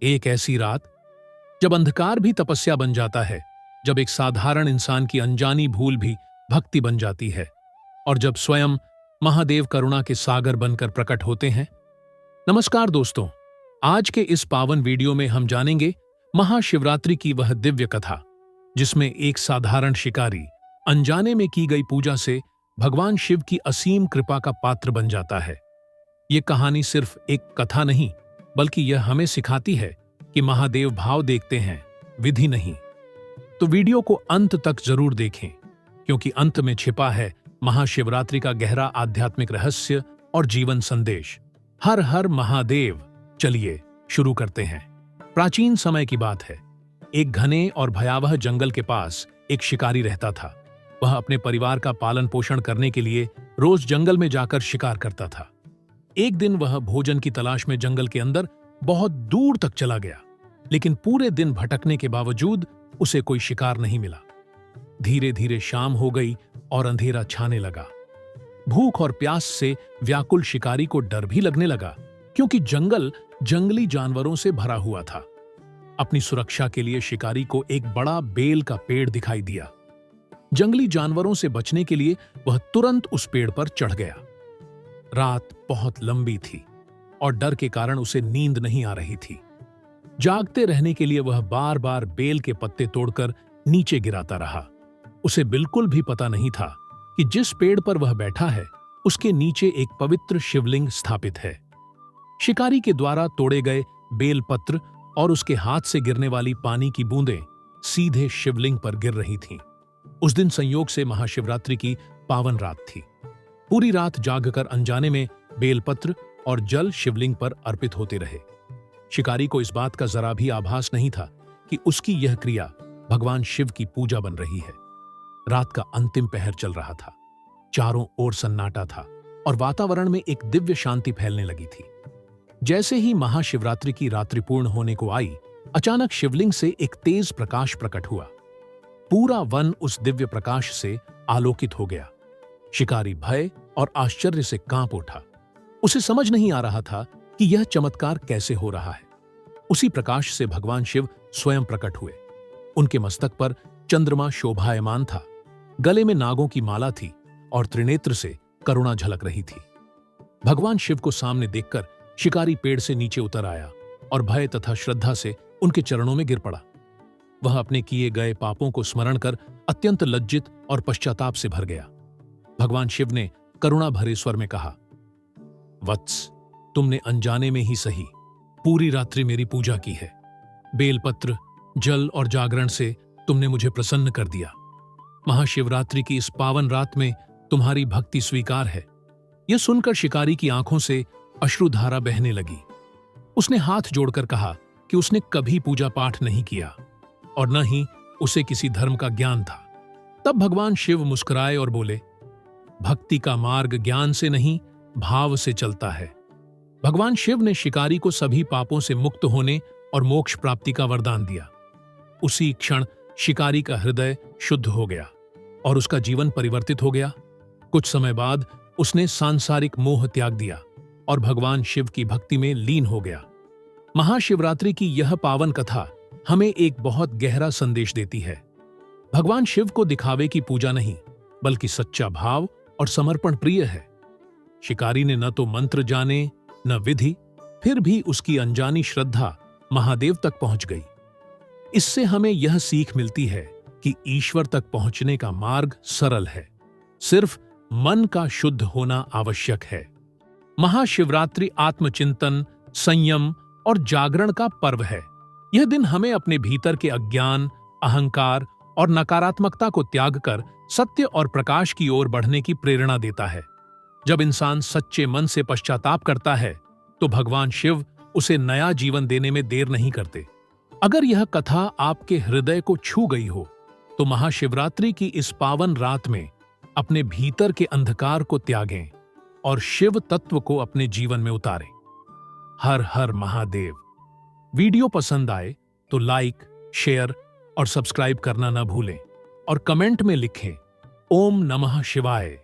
एक ऐसी रात जब अंधकार भी तपस्या बन जाता है, जब एक साधारण इंसान की अनजानी भूल भी भक्ति बन जाती है और जब स्वयं महादेव करुणा के सागर बनकर प्रकट होते हैं। नमस्कार दोस्तों, आज के इस पावन वीडियो में हम जानेंगे महाशिवरात्रि की वह दिव्य कथा जिसमें एक साधारण शिकारी अनजाने में की गई पूजा से भगवान शिव की असीम कृपा का पात्र बन जाता है। ये कहानी सिर्फ एक कथा नहीं, बल्कि यह हमें सिखाती है कि महादेव भाव देखते हैं, विधि नहीं। तो वीडियो को अंत तक जरूर देखें, क्योंकि अंत में छिपा है महाशिवरात्रि का गहरा आध्यात्मिक रहस्य और जीवन संदेश। हर हर महादेव। चलिए शुरू करते हैं। प्राचीन समय की बात है। एक घने और भयावह जंगल के पास एक शिकारी रहता था। वह अपने परिवार का पालन पोषण करने के लिए रोज जंगल में जाकर शिकार करता था। एक दिन वह भोजन की तलाश में जंगल के अंदर बहुत दूर तक चला गया, लेकिन पूरे दिन भटकने के बावजूद उसे कोई शिकार नहीं मिला। धीरे धीरे शाम हो गई और अंधेरा छाने लगा। भूख और प्यास से व्याकुल शिकारी को डर भी लगने लगा, क्योंकि जंगल जंगली जानवरों से भरा हुआ था। अपनी सुरक्षा के लिए शिकारी को एक बड़ा बेल का पेड़ दिखाई दिया। जंगली जानवरों से बचने के लिए वह तुरंत उस पेड़ पर चढ़ गया। रात बहुत लंबी थी और डर के कारण उसे नींद नहीं आ रही थी। जागते रहने के लिए वह बार बार बेल के पत्ते तोड़कर नीचे गिराता रहा। उसे बिल्कुल भी पता नहीं था कि जिस पेड़ पर वह बैठा है उसके नीचे एक पवित्र शिवलिंग स्थापित है। शिकारी के द्वारा तोड़े गए बेल पत्र और उसके हाथ से गिरने वाली पानी की बूंदें सीधे शिवलिंग पर गिर रही थीं। उस दिन संयोग से महाशिवरात्रि की पावन रात थी। पूरी रात जागकर अनजाने में बेलपत्र और जल शिवलिंग पर अर्पित होते रहे। शिकारी को इस बात का जरा भी आभास नहीं था कि उसकी यह क्रिया भगवान शिव की पूजा बन रही है। रात का अंतिम पहर चल रहा था। चारों ओर सन्नाटा था और वातावरण में एक दिव्य शांति फैलने लगी थी। जैसे ही महाशिवरात्रि की रात्रि पूर्ण होने को आई, अचानक शिवलिंग से एक तेज प्रकाश प्रकट हुआ। पूरा वन उस दिव्य प्रकाश से आलोकित हो गया। शिकारी भय और आश्चर्य से कांप उठा। उसे समझ नहीं आ रहा था कि यह चमत्कार कैसे हो रहा है। उसी प्रकाश से भगवान शिव स्वयं प्रकट हुए। उनके मस्तक पर चंद्रमा शोभायमान था, गले में नागों की माला थी और त्रिनेत्र से करुणा झलक रही थी। भगवान शिव को सामने देखकर शिकारी पेड़ से नीचे उतर आया और भय तथा श्रद्धा से उनके चरणों में गिर पड़ा। वह अपने किए गए पापों को स्मरण कर अत्यंत लज्जित और पश्चाताप से भर गया। भगवान शिव ने करुणा भरे स्वर में कहा, वत्स, तुमने अनजाने में ही सही पूरी रात्रि मेरी पूजा की है। बेलपत्र, जल और जागरण से तुमने मुझे प्रसन्न कर दिया। महाशिवरात्रि की इस पावन रात में तुम्हारी भक्ति स्वीकार है। यह सुनकर शिकारी की आंखों से अश्रुधारा बहने लगी। उसने हाथ जोड़कर कहा कि उसने कभी पूजा पाठ नहीं किया और न ही उसे किसी धर्म का ज्ञान था। तब भगवान शिव मुस्कुराए और बोले, भक्ति का मार्ग ज्ञान से नहीं, भाव से चलता है। भगवान शिव ने शिकारी को सभी पापों से मुक्त होने और मोक्ष प्राप्ति का वरदान दिया। उसी क्षण शिकारी का हृदय शुद्ध हो गया और उसका जीवन परिवर्तित हो गया। कुछ समय बाद उसने सांसारिक मोह त्याग दिया और भगवान शिव की भक्ति में लीन हो गया। महाशिवरात्रि की यह पावन कथा हमें एक बहुत गहरा संदेश देती है। भगवान शिव को दिखावे की पूजा नहीं, बल्कि सच्चा भाव और समर्पण प्रिय है। शिकारी ने न तो मंत्र जाने न विधि, फिर भी उसकी अनजानी श्रद्धा महादेव तक पहुंच गई। इससे हमें यह सीख मिलती है कि ईश्वर तक पहुंचने का मार्ग सरल है, सिर्फ मन का शुद्ध होना आवश्यक है। महाशिवरात्रि आत्मचिंतन, संयम और जागरण का पर्व है। यह दिन हमें अपने भीतर के अज्ञान, अहंकार और नकारात्मकता को त्याग कर सत्य और प्रकाश की ओर बढ़ने की प्रेरणा देता है। जब इंसान सच्चे मन से पश्चाताप करता है तो भगवान शिव उसे नया जीवन देने में देर नहीं करते। अगर यह कथा आपके हृदय को छू गई हो तो महाशिवरात्रि की इस पावन रात में अपने भीतर के अंधकार को त्यागें और शिव तत्व को अपने जीवन में उतारें। हर हर महादेव। वीडियो पसंद आए तो लाइक, शेयर और सब्सक्राइब करना न भूलें और कमेंट में लिखें ओम नमः शिवाय।